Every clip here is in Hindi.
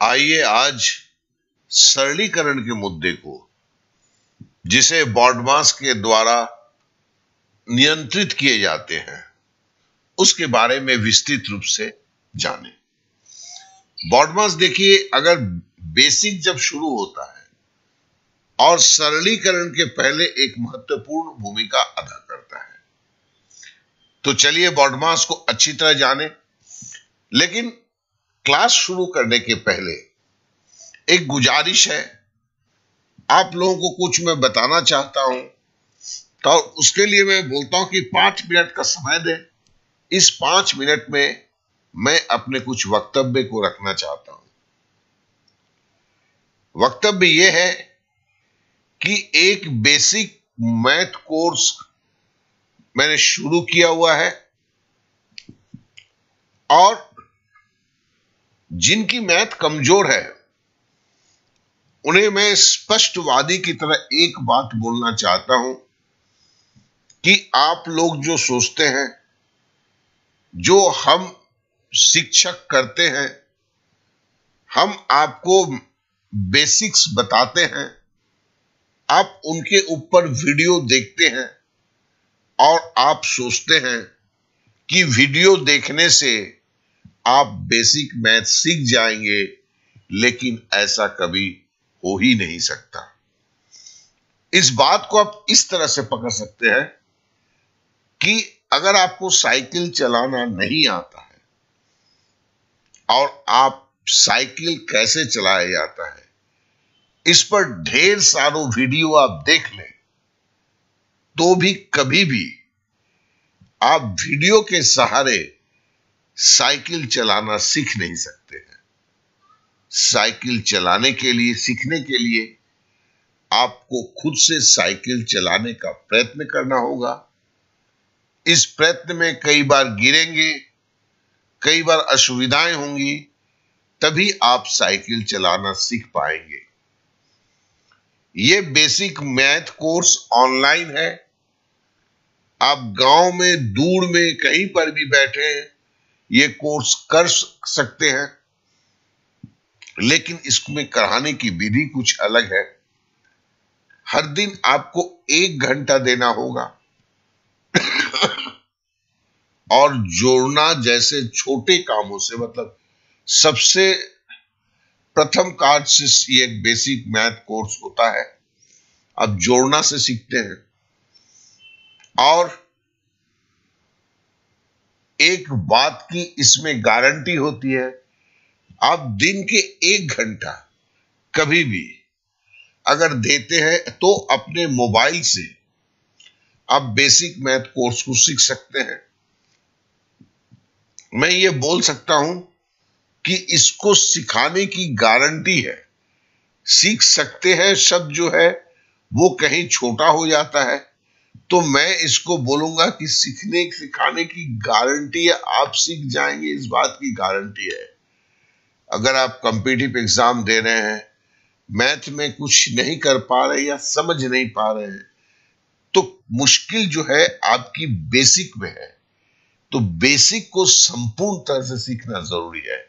आइए आज सरलीकरण के मुद्दे को, जिसे बॉडमास के द्वारा नियंत्रित किए जाते हैं, उसके बारे में विस्तृत रूप से जानें। बॉडमास देखिए, अगर बेसिक जब शुरू होता है और सरलीकरण के पहले एक महत्वपूर्ण भूमिका अदा करता है, तो चलिए बॉडमास को अच्छी तरह जानें। लेकिन क्लास शुरू करने के पहले एक गुजारिश है, आप लोगों को कुछ मैं बताना चाहता हूं, तो उसके लिए मैं बोलता हूं कि 5 मिनट का समय दें। इस 5 मिनट में मैं अपने कुछ वक्तव्य को रखना चाहता हूं। वक्तव्य यह है कि एक बेसिक मैथ कोर्स मैंने शुरू किया हुआ है और जिनकी मैथ कमजोर है उन्हें मैं स्पष्टवादी की तरह एक बात बोलना चाहता हूं कि आप लोग जो सोचते हैं, जो हम शिक्षक करते हैं, हम आपको बेसिक्स बताते हैं, आप उनके ऊपर वीडियो देखते हैं और आप सोचते हैं कि वीडियो देखने से आप बेसिक मैथ सीख जाएंगे, लेकिन ऐसा कभी हो ही नहीं सकता। इस बात को आप इस तरह से पकड़ सकते हैं कि अगर आपको साइकिल चलाना नहीं आता है और आप साइकिल कैसे चलाया जाता है, इस पर ढेर सारों वीडियो आप देख लें, तो भी कभी भी आप वीडियो के सहारे साइकिल चलाना सीख नहीं सकते हैं। साइकिल चलाने के लिए, सीखने के लिए आपको खुद से साइकिल चलाने का प्रयत्न करना होगा। इस प्रयत्न में कई बार गिरेंगे, कई बार असुविधाएं होंगी, तभी आप साइकिल चलाना सीख पाएंगे। यह बेसिक मैथ कोर्स ऑनलाइन है। आप गांव में, दूर में, कहीं पर भी बैठे हैं, ये कोर्स कर सकते हैं, लेकिन इसमें कराने की विधि कुछ अलग है। हर दिन आपको 1 घंटा देना होगा और जोड़ना जैसे छोटे कामों से, मतलब सबसे प्रथम कार्य से ये एक बेसिक मैथ कोर्स होता है। आप जोड़ना से सीखते हैं और एक बात की इसमें गारंटी होती है, आप दिन के 1 घंटा कभी भी अगर देते हैं तो अपने मोबाइल से आप बेसिक मैथ कोर्स को सीख सकते हैं। मैं ये बोल सकता हूं कि इसको सिखाने की गारंटी है। सीख सकते हैं शब्द जो है वो कहीं छोटा हो जाता है, तो मैं इसको बोलूंगा कि सिखाने की गारंटी है। आप सीख जाएंगे, इस बात की गारंटी है। अगर आप कॉम्पिटिटिव एग्जाम दे रहे हैं, मैथ में कुछ नहीं कर पा रहे या समझ नहीं पा रहे हैं, तो मुश्किल जो है आपकी बेसिक में है। तो बेसिक को संपूर्ण तरह से सीखना जरूरी है।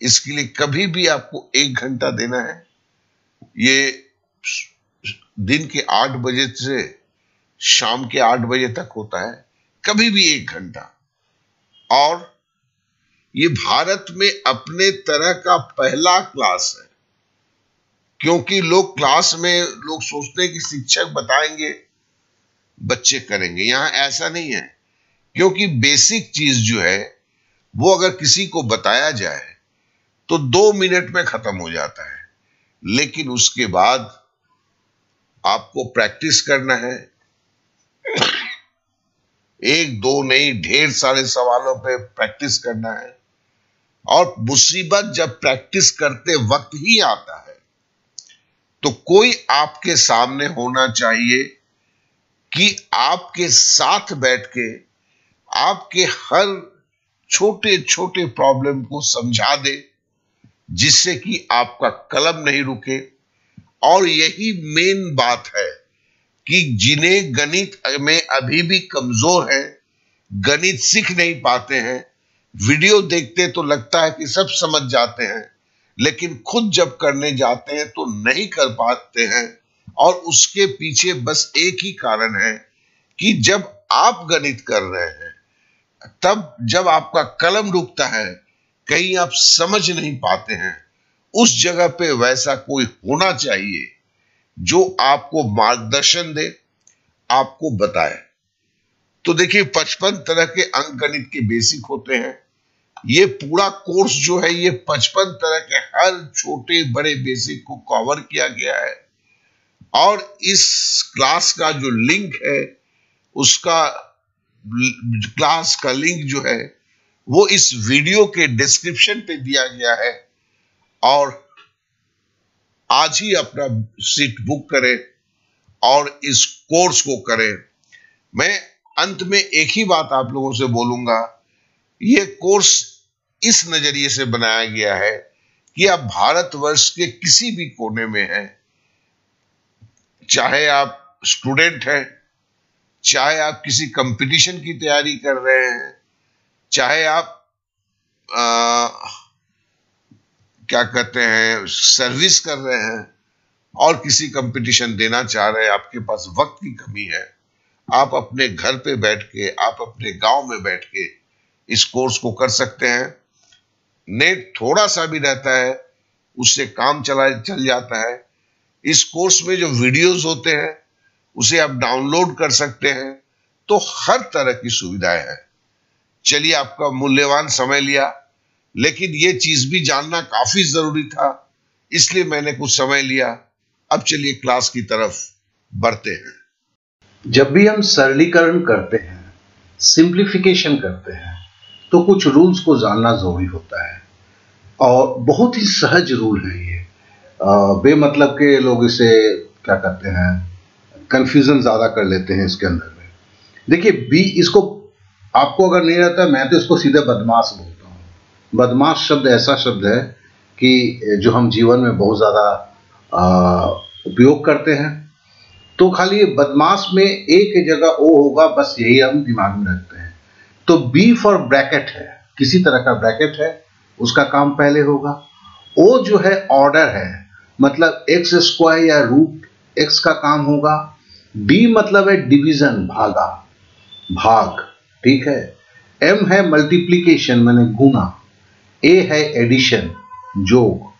इसके लिए कभी भी आपको 1 घंटा देना है। ये दिन के 8 बजे से शाम के 8 बजे तक होता है, कभी भी 1 घंटा। और ये भारत में अपने तरह का पहला क्लास है, क्योंकि लोग क्लास में लोग सोचते हैं कि शिक्षक बताएंगे, बच्चे करेंगे। यहां ऐसा नहीं है, क्योंकि बेसिक चीज जो है वो अगर किसी को बताया जाए तो 2 मिनट में खत्म हो जाता है, लेकिन उसके बाद आपको प्रैक्टिस करना है। 1-2 नहीं, ढेर सारे सवालों पे प्रैक्टिस करना है। और मुसीबत जब प्रैक्टिस करते वक्त ही आता है, तो कोई आपके सामने होना चाहिए कि आपके साथ बैठ के आपके हर छोटे छोटे प्रॉब्लम को समझा दे, जिससे कि आपका कलम नहीं रुके। और यही मेन बात है कि जिन्हें गणित में अभी भी कमजोर है, गणित सीख नहीं पाते हैं, वीडियो देखते तो लगता है कि सब समझ जाते हैं, लेकिन खुद जब करने जाते हैं तो नहीं कर पाते हैं। और उसके पीछे बस एक ही कारण है कि जब आप गणित कर रहे हैं, तब जब आपका कलम रुकता है, कहीं आप समझ नहीं पाते हैं, उस जगह पे वैसा कोई होना चाहिए जो आपको मार्गदर्शन दे, आपको बताए। तो देखिए 55 तरह के अंक गणित के बेसिक होते हैं। ये पूरा कोर्स जो है ये 55 तरह के हर छोटे बड़े बेसिक को कवर किया गया है। और इस क्लास का जो लिंक है, उसका क्लास का लिंक जो है वो इस वीडियो के डिस्क्रिप्शन पे दिया गया है। और आज ही अपना सीट बुक करें और इस कोर्स को करें। मैं अंत में एक ही बात आप लोगों से बोलूंगा, ये कोर्स इस नजरिए से बनाया गया है कि आप भारतवर्ष के किसी भी कोने में हैं, चाहे आप स्टूडेंट हैं, चाहे आप किसी कंपटीशन की तैयारी कर रहे हैं, चाहे आप क्या कहते हैं सर्विस कर रहे हैं और किसी कंपटीशन देना चाह रहे हैं, आपके पास वक्त की कमी है, आप अपने घर पे बैठ के, आप अपने गांव में बैठ के इस कोर्स को कर सकते हैं। नेट थोड़ा सा भी रहता है, उससे काम चल जाता है। इस कोर्स में जो वीडियोस होते हैं उसे आप डाउनलोड कर सकते हैं। तो हर तरह की सुविधाएं हैं। चलिए, आपका मूल्यवान समय लिया, लेकिन ये चीज भी जानना काफी जरूरी था, इसलिए मैंने कुछ समय लिया। अब चलिए क्लास की तरफ बढ़ते हैं। जब भी हम सरलीकरण करते हैं, सिंप्लीफिकेशन करते हैं, तो कुछ रूल्स को जानना जरूरी होता है। और बहुत ही सहज रूल है ये। बेमतलब के लोग इसे क्या कहते हैं, कंफ्यूजन ज्यादा कर लेते हैं इसके अंदर में। देखिए बी, इसको आपको अगर नहीं रहता, मैं तो इसको सीधे बदमाश बोलता हूँ। बदमाश शब्द ऐसा शब्द है कि जो हम जीवन में बहुत ज्यादा उपयोग करते हैं। तो खाली ये बदमाश में एक जगह ओ होगा, बस यही हम दिमाग में रखते हैं। तो बी फॉर ब्रैकेट है, किसी तरह का ब्रैकेट है, उसका काम पहले होगा। ओ जो है ऑर्डर है, मतलब एक्स स्क्वायर या रूट एक्स का काम होगा। डी मतलब है डिवीजन, भागा, भाग, ठीक है। एम है मल्टीप्लिकेशन, माने गुना। ए है एडिशन, जोग।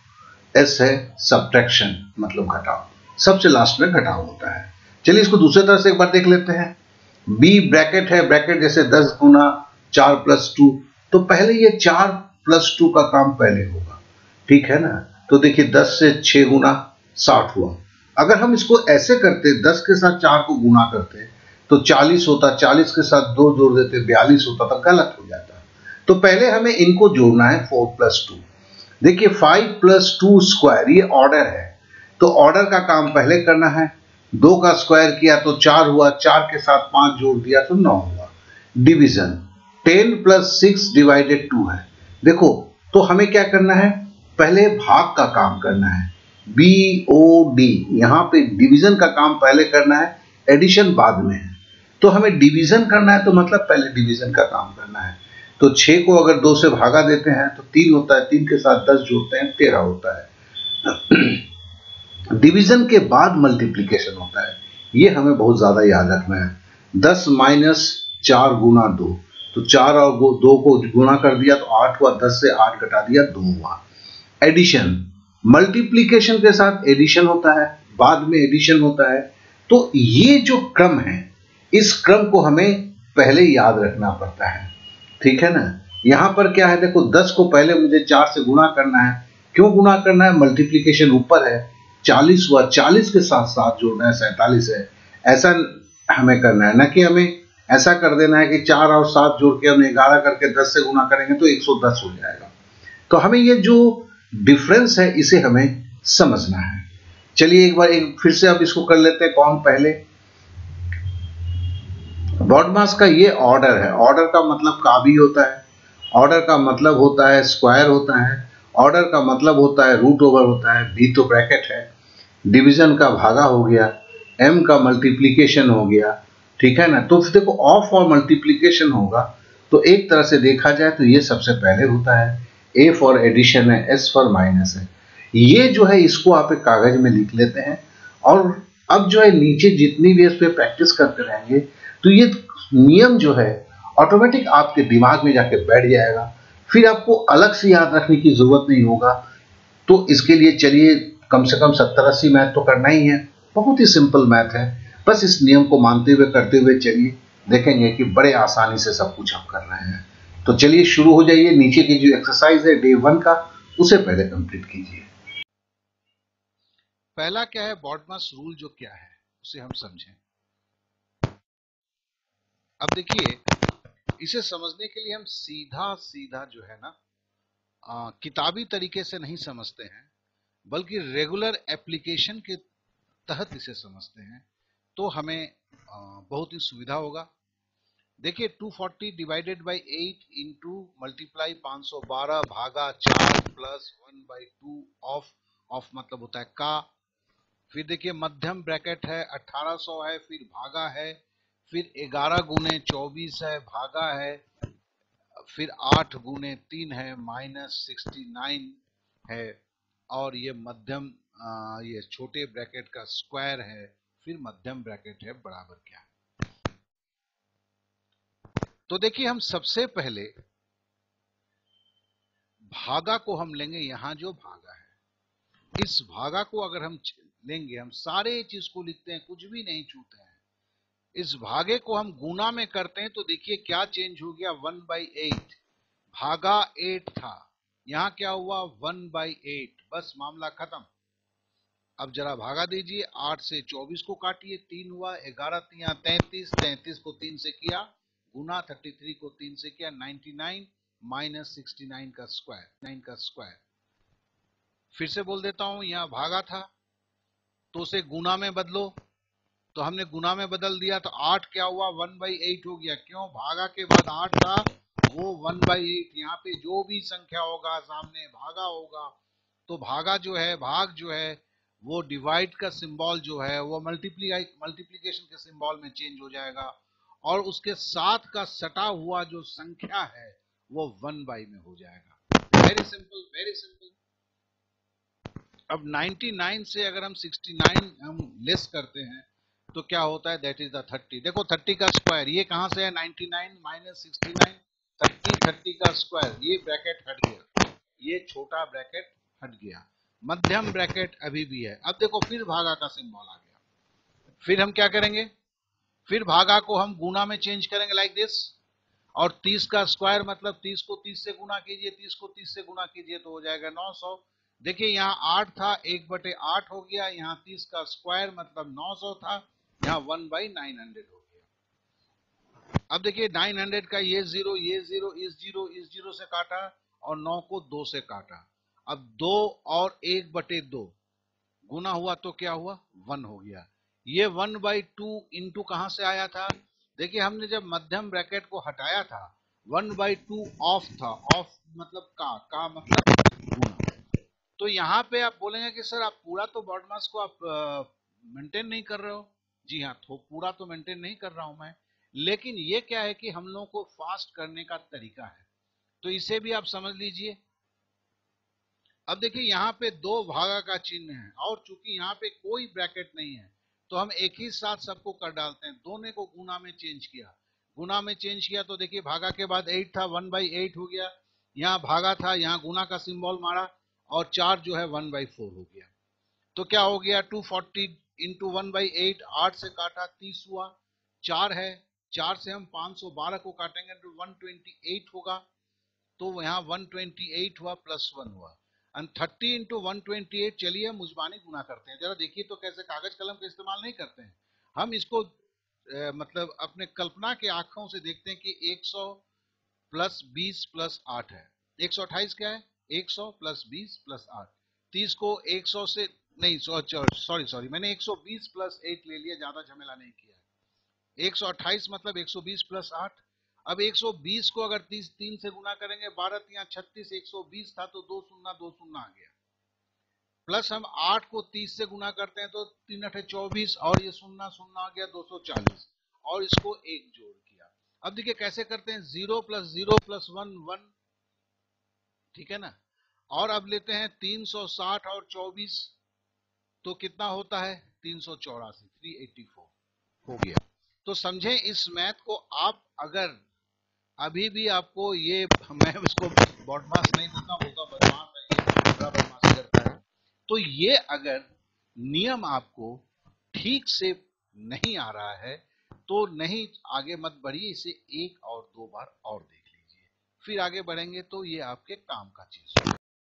एस है सब्ट्रैक्शन, मतलब घटाव। सबसे लास्ट में घटाव होता है। चलिए इसको दूसरे तरह से एक बार देख लेते हैं। बी ब्रैकेट है, ब्रैकेट जैसे 10 गुना 4 प्लस 2, तो पहले ये 4 प्लस 2 का काम पहले होगा, ठीक है ना। तो देखिए 10 से 6 गुना 60 हुआ। अगर हम इसको ऐसे करते, 10 के साथ 4 को गुना करते तो 40 होता, 40 के साथ 2 जोड़ देते 42 होता, तो गलत हो जाता। तो पहले हमें इनको जोड़ना है 4 प्लस 2। देखिए 5 प्लस 2 स्क्वायर, ये ऑर्डर है, तो ऑर्डर का काम पहले करना है। 2 का स्क्वायर किया तो 4 हुआ, 4 के साथ 5 जोड़ दिया तो 9 हुआ। डिवीजन 10 प्लस 6 डिवाइडेड 2 है। देखो तो हमें क्या करना है, पहले भाग का काम करना है, BOD। यहां पे डिवीजन का काम पहले करना है, एडिशन बाद में है। तो हमें डिवीजन करना है, तो मतलब पहले डिवीजन का काम करना है। तो 6 को अगर 2 से भागा देते हैं तो 3 होता है, 3 के साथ 10 जोड़ते हैं 13 होता है। डिवीजन के बाद मल्टीप्लिकेशन होता है, ये हमें बहुत ज्यादा याद रखना है। 10 माइनस 4 गुना 2, तो 4 और 2 को गुना कर दिया तो 8 हुआ, 10 से 8 घटा दिया 2 हुआ। एडिशन, मल्टीप्लिकेशन के साथ एडिशन होता है, बाद में एडिशन होता है। तो ये जो क्रम है, इस क्रम को हमें पहले याद रखना पड़ता है, ठीक है ना। यहां पर क्या है, देखो 10 को पहले मुझे 4 से गुना करना है। क्यों गुना करना है, मल्टीप्लिकेशन ऊपर है, 40 हुआ, 40 के साथ 7 जोड़ना है, 47 है। ऐसा हमें करना है, ना कि हमें ऐसा कर देना है कि 4 और 7 जोड़ के हम 11 करके 10 से गुना करेंगे तो 110 हो जाएगा। तो हमें ये जो डिफरेंस है इसे हमें समझना है। चलिए एक बार फिर से अब इसको कर लेते हैं। कौन पहले, बॉडमास का ये ऑर्डर है। ऑर्डर का मतलब का भी होता है, ऑर्डर का मतलब होता है स्क्वायर होता है, ऑर्डर का मतलब होता है रूट ओवर होता है। बी तो ब्रैकेट है, डिवीजन का भागा हो गया, एम का मल्टीप्लिकेशन हो गया, ठीक है ना। तो देखो ऑफ और मल्टीप्लिकेशन होगा तो एक तरह से देखा जाए तो ये सबसे पहले होता है, ए फॉर एडिशन है, एस फॉर माइनस है। ये जो है इसको आप एक कागज में लिख लेते हैं और अब जो है नीचे जितनी भी इस पे प्रैक्टिस करते रहेंगे तो ये नियम जो है ऑटोमेटिक आपके दिमाग में जाके बैठ जाएगा, फिर आपको अलग से याद रखने की जरूरत नहीं होगा। तो इसके लिए चलिए कम से कम 70-80 मैथ तो करना ही है, बहुत ही सिंपल मैथ है। बस इस नियम को मानते हुए करते हुए चलिए, देखेंगे कि बड़े आसानी से सब कुछ हम कर रहे हैं। तो चलिए शुरू हो जाइए। नीचे की जो एक्सरसाइज है डे 1 का, उसे पहले कंप्लीट कीजिए। पहला क्या है, बॉडमास रूल जो क्या है उसे हम समझें। अब देखिए, इसे समझने के लिए हम सीधा सीधा जो है ना किताबी तरीके से नहीं समझते हैं, बल्कि रेगुलर एप्लीकेशन के तहत इसे समझते हैं, तो हमें बहुत ही सुविधा होगा। देखिए 240 डिवाइडेड बाई 8 इंटू मल्टीप्लाई 512 भागा 4 प्लस 1/2 ऑफ मतलब होता है का। फिर देखिए मध्यम ब्रैकेट है 1800 है, फिर भागा है, फिर 11 गुने 24 है, भागा है, फिर 8 गुने 3 है, -69 है, और ये मध्यम ये छोटे ब्रैकेट का स्क्वायर है, फिर मध्यम ब्रैकेट है बराबर क्या। तो देखिए हम सबसे पहले भागा को हम लेंगे। यहां जो भागा है, इस भागा को अगर हम लेंगे, हम सारे चीज को लिखते हैं, कुछ भी नहीं छूते हैं। इस भागे को हम गुना में करते हैं तो देखिए क्या चेंज हो गया, 1/8। भागा 8 था, यहां क्या हुआ 1/8, बस मामला खत्म। अब जरा भागा दीजिए, 8 से 24 को काटिए, 3 हुआ, 11 तिया 33, 33 को 3 से किया गुना, 33 को 3 से किया 99 -69 का स्क्वायर, 9 का स्क्वायर। फिर से बोल देता हूं, यहां भागा था तो उसे गुना में बदलो, तो हमने गुना में बदल दिया तो 8 क्या हुआ 1/8 हो गया। क्यों, भागा के बाद 8 था, वो 1/8। यहाँ पे जो भी संख्या होगा सामने भागा होगा, तो भागा जो है, भाग जो है, वो डिवाइड का सिंबल जो है वो मल्टीप्लीकेशन के सिंबल में चेंज हो जाएगा, और उसके साथ का सटा हुआ जो संख्या है वो 1/, में हो जाएगा। Very simple, very simple. अब 99 से अगर हम 69 हम लेस करते हैं तो क्या होता है, दैट इज द 30। देखो 30 का स्क्वायर, ये कहां से है, 99 -69, 30 का स्क्वायर, ये ब्रैकेट हट गया, ये छोटा ब्रैकेट हट गया, मध्यम ब्रैकेट अभी भी है। अब देखो फिर भागा का सिंबल आ गया, फिर हम क्या करेंगे, फिर भागा को हम गुना में चेंज करेंगे लाइक दिस, और 30 का स्क्वायर मतलब 30 को 30 से गुना कीजिए, 30 को 30 से गुना कीजिए तो हो जाएगा 900। देखिए यहाँ 8 था, 1/8 हो गया, यहाँ 30 का स्क्वायर मतलब 900 था, यहाँ 1/900 हो गया। अब देखिए 900 का ये जीरो, ये जीरो, इस जीरो, इस जीरो से काटा, और 9 को 2 से काटा। अब 2 और 1/2 गुना हुआ तो क्या हुआ, 1 हो गया। ये 1/2 इंटू कहां से आया था, देखिए हमने जब मध्यम ब्रैकेट को हटाया था 1/2 ऑफ था, ऑफ मतलब का मतलब गुना। तो यहाँ पे आप बोलेंगे कि सर आप पूरा तो बॉड मास को आप मेंटेन नहीं कर रहे हो। जी हाँ, तो पूरा तो मेंटेन नहीं कर रहा हूं मैं, लेकिन ये क्या है कि हम लोगों को फास्ट करने का तरीका है, तो इसे भी आप समझ लीजिए। अब देखिए यहाँ पे 2 भागा का चिन्ह है, और चूंकि यहाँ पे कोई ब्रैकेट नहीं है तो हम एक ही साथ सबको कर डालते हैं। दोनों को गुना में चेंज किया, गुना में चेंज किया तो देखिए भागा के बाद 8 था, 1/8 हो गया, यहाँ भागा था, यहाँ गुना का सिंबल मारा, और 4 जो है 1/4 हो गया। तो क्या हो गया, 240 इंटू 1/8, 8 से काटा 30 हुआ, 4 है, 4 से हम 512 को काटेंगे तो 128 होगा, तो यहाँ 128 हुआ प्लस 1 हुआ, एंड 30 इंटू 128। चलिए हम मुजबानी गुना करते हैं, जरा देखिए तो कैसे, कागज कलम का इस्तेमाल नहीं करते हैं हम इसको, मतलब अपने कल्पना के आंखों से देखते हैं कि 100 प्लस 20 प्लस 8 है, 128 क्या है, 100 प्लस 20 प्लस 8। 30 को 100 से नहीं, सॉरी मैंने 120 प्लस 8 ले लिया, ज्यादा झमेला नहीं किया है। 128 मतलब 120 प्लस 8। अब 120 को अगर 3 से गुना करेंगे, 12 या 36, 120 था तो 2 शून्य 2 शून्य आ गया, प्लस हम 8 को 30 से गुना करते हैं तो 3 8 24, और ये शून्य शून्य आ गया 240, और इसको एक जोड़ किया। अब देखिए कैसे करते हैं, 0 प्लस 0 प्लस 1 1, ठीक है ना। और अब लेते हैं 360 और 24, तो कितना होता है 384, 384 हो गया। तो समझें इस मैथ को आप अगर अभी भी आपको ये, मैं इसको बदमाश नहीं बोलता बदमाश है, ये बड़ा बदमाशी करता है। तो ये अगर नियम आपको ठीक से नहीं आ रहा है तो नहीं आगे मत बढ़िए, इसे एक और दो बार और देख लीजिए, फिर आगे बढ़ेंगे तो ये आपके काम का चीज होगा।